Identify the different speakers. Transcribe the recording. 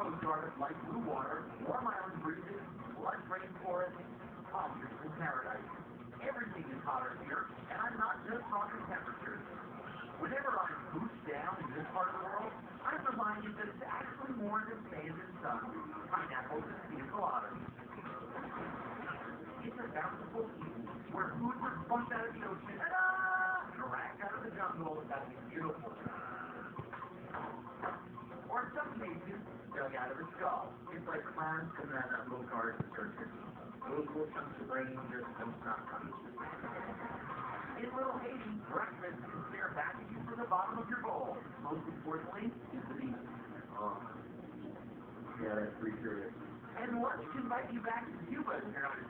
Speaker 1: postcard of light blue water, warm island breezes, lush rainforest, tropical paradise. Everything is hotter here, and I'm not just talking temperatures. Whenever I'm goosed down in this part of the world, I'm reminded that it's actually more than sand and sun, pineapples and pina coladas. It's a bountiful Eden where foods are spunked out of the ocean, dragged out of the jungle at the beautiful or in some cases, dug out of the skull. It's like clams coming out of that little garden surgery. Those little chunks of brain just don't stop coming. In Little Haiti, breakfast can stare back at you from the bottom of your bowl. Most importantly, is the beef. Oh. Yeah, that's pretty curious. And lunch can invite you back to Cuba if you're not